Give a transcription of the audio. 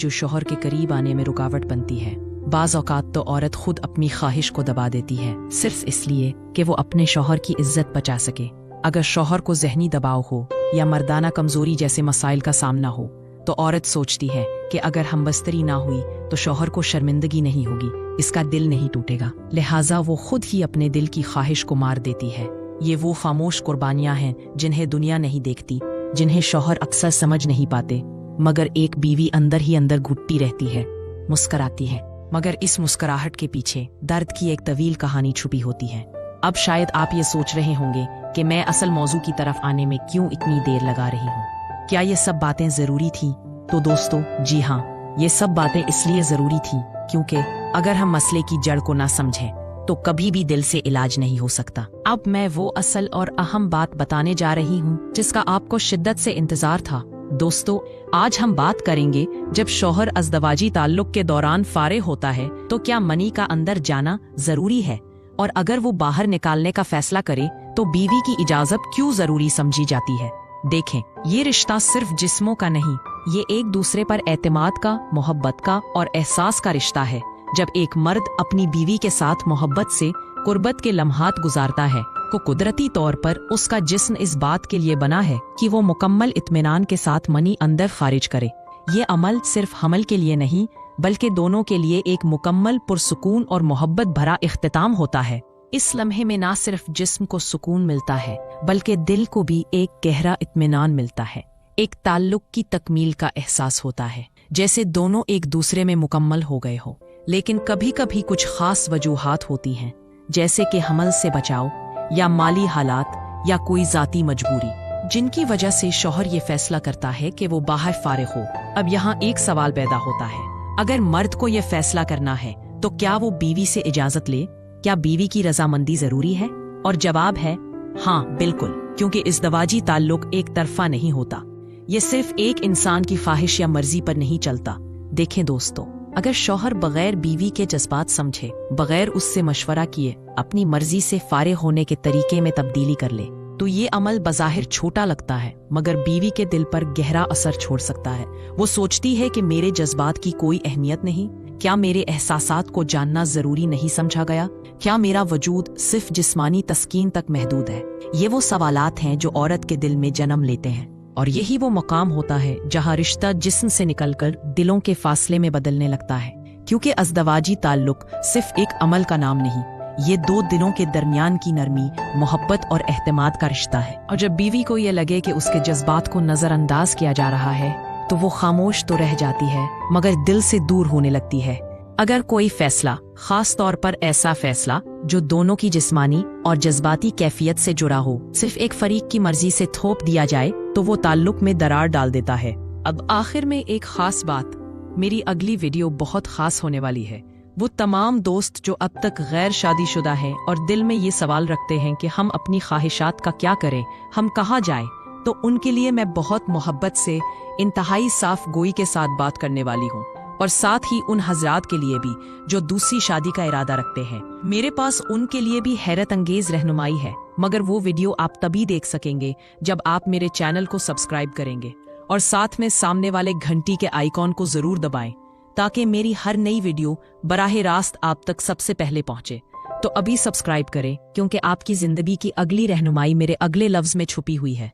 जो शौहर के करीब आने में रुकावट बनती है। बाज़ औकात तो औरत खुद अपनी ख्वाहिश को दबा देती है, सिर्फ इसलिए कि वो अपने शौहर की इज्जत बचा सके। अगर शौहर को ज़हनी दबाव हो या मर्दाना कमजोरी जैसे मसाइल का सामना हो तो औरत सोचती है कि अगर हमबस्तरी ना हुई तो शौहर को शर्मिंदगी नहीं होगी, इसका दिल नहीं टूटेगा, लिहाजा वो खुद ही अपने दिल की ख्वाहिश को मार देती है। ये वो खामोश कुर्बानियां हैं जिन्हें दुनिया नहीं देखती, जिन्हें शौहर अक्सर समझ नहीं पाते, मगर एक बीवी अंदर ही अंदर घुटती रहती है, मुस्कराती है, मगर इस मुस्कुराहट के पीछे दर्द की एक तवील कहानी छुपी होती है। अब शायद आप ये सोच रहे होंगे कि मैं असल मौजू की तरफ आने में क्यों इतनी देर लगा रही हूँ, क्या ये सब बातें जरूरी थी? तो दोस्तों, जी हाँ, ये सब बातें इसलिए जरूरी थी क्योंकि अगर हम मसले की जड़ को ना समझें तो कभी भी दिल से इलाज नहीं हो सकता। अब मैं वो असल और अहम बात बताने जा रही हूँ जिसका आपको शिद्दत से इंतजार था। दोस्तों, आज हम बात करेंगे जब शौहर अज़दवाजी ताल्लुक के दौरान फारिग होता है तो क्या मनी का अंदर जाना जरूरी है, और अगर वो बाहर निकालने का फैसला करे तो बीवी की इजाजत क्यों जरूरी समझी जाती है। देखें, ये रिश्ता सिर्फ जिस्मों का नहीं, ये एक दूसरे पर एतमाद का, मोहब्बत का और एहसास का रिश्ता है। जब एक मर्द अपनी बीवी के साथ मोहब्बत से कुर्बत के लम्हात गुजारता है तो कुदरती तौर पर उसका जिस्म इस बात के लिए बना है कि वो मुकम्मल इत्मीनान के साथ मनी अंदर खारिज करे। ये अमल सिर्फ हमल के लिए नहीं बल्कि दोनों के लिए एक मुकम्मल पुरसुकून और मोहब्बत भरा इख्तिताम होता है। इस लम्हे में ना सिर्फ जिस्म को सुकून मिलता है बल्कि दिल को भी एक गहरा इत्मीनान मिलता है, एक ताल्लुक की तकमील का एहसास होता है, जैसे दोनों एक दूसरे में मुकम्मल हो गए हो। लेकिन कभी कभी कुछ खास वजूहात होती हैं, जैसे कि हमल से बचाव या माली हालात या कोई जाती मजबूरी, जिनकी वजह से शौहर ये फैसला करता है कि वो बाहर फारिग हो। अब यहाँ एक सवाल पैदा होता है, अगर मर्द को ये फैसला करना है तो क्या वो बीवी से इजाजत ले? क्या बीवी की रजामंदी जरूरी है? और जवाब है हाँ, बिल्कुल, क्योंकि इज़दवाजी ताल्लुक एक तरफा नहीं होता। ये सिर्फ एक इंसान की ख्वाहिश या मर्जी पर नहीं चलता। देखें दोस्तों, अगर शौहर बगैर बीवी के जज्बात समझे, बगैर उससे मशवरा किए अपनी मर्जी से फारिग होने के तरीके में तब्दीली कर ले तो ये अमल बज़ाहिर छोटा लगता है मगर बीवी के दिल पर गहरा असर छोड़ सकता है। वो सोचती है कि मेरे जज्बात की कोई अहमियत नहीं, क्या मेरे एहसासात को जानना जरूरी नहीं समझा गया, क्या मेरा वजूद सिर्फ जिस्मानी तस्कीन तक महदूद है? ये वो सवालात हैं जो औरत के दिल में जन्म लेते हैं, और यही वो मकाम होता है जहाँ रिश्ता जिस्म से निकलकर दिलों के फासले में बदलने लगता है। क्योंकि अज़दवाजी ताल्लुक सिर्फ एक अमल का नाम नहीं, ये दो दिलों के दरमियान की नरमी, मोहब्बत और एहतमाद का रिश्ता है। और जब बीवी को ये लगे कि उसके जज्बात को नजरअंदाज किया जा रहा है तो वो खामोश तो रह जाती है मगर दिल से दूर होने लगती है। अगर कोई फैसला, खास तौर पर ऐसा फैसला जो दोनों की जिस्मानी और जज्बाती कैफियत से जुड़ा हो, सिर्फ एक फरीक की मर्जी से थोप दिया जाए तो वो ताल्लुक में दरार डाल देता है। अब आखिर में एक खास बात, मेरी अगली वीडियो बहुत खास होने वाली है। वो तमाम दोस्त जो अब तक गैर शादीशुदा हैं और दिल में ये सवाल रखते हैं कि हम अपनी ख्वाहिशात का क्या करें, हम कहाँ जाएं, तो उनके लिए मैं बहुत मोहब्बत से, इंतहाई साफ गोई के साथ बात करने वाली हूँ। और साथ ही उन हजरात के लिए भी जो दूसरी शादी का इरादा रखते हैं, मेरे पास उनके लिए भी हैरत अंगेज रहनुमाई है। मगर वो वीडियो आप तभी देख सकेंगे जब आप मेरे चैनल को सब्सक्राइब करेंगे और साथ में सामने वाले घंटी के आइकॉन को जरूर दबाएं ताकि मेरी हर नई वीडियो बराह रास्त आप तक सबसे पहले पहुंचे। तो अभी सब्सक्राइब करें क्योंकि आपकी जिंदगी की अगली रहनुमाई मेरे अगले लफ्ज में छुपी हुई है।